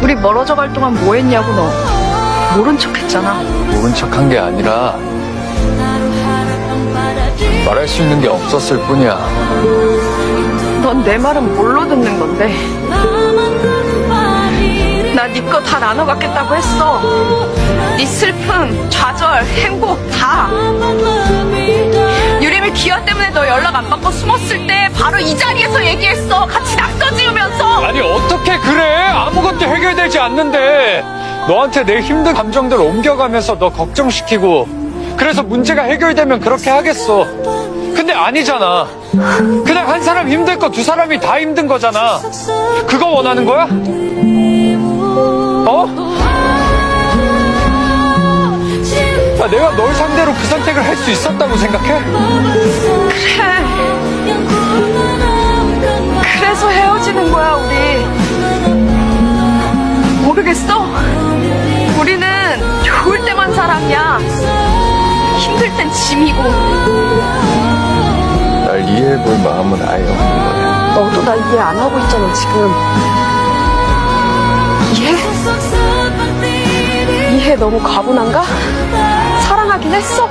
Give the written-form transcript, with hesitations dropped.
우리 멀어져 갈 동안 뭐 했냐고 너. 모른 척 했잖아. 모른 척한 게 아니라 말할 수 있는 게 없었을 뿐이야. 넌 내 말은 뭘로 듣는 건데? 나 네 거 다 나눠 갖겠다고 했어. 네 슬픔, 좌절, 행복 다. 유림이 기아 때문에 너 연락 안 받고 숨었을 때 바로 이 자리에서 얘기했어. 같이 낙서 지으면서. 아니 어떻게 그래? 아무것도 해결되지 않는데 너한테 내 힘든 감정들 옮겨가면서 너 걱정시키고 그래서 문제가 해결되면 그렇게 하겠어. 근데 아니잖아. 그냥 한 사람 힘들 거 두 사람이 다 힘든 거잖아. 그거 원하는 거야? 어? 내가 널 상대로 그 선택을 할 수 있었다고 생각해? 그래. 그래서 헤어지는 거야, 우리. 모르겠어? 우리는 좋을 때만 사랑이야. 힘들 땐 짐이고. 날 이해해볼 마음은 아예 없는 거야. 너도 나 이해 안 하고 있잖아, 지금. 이해? 이해 너무 과분한가? 사랑하긴 했어.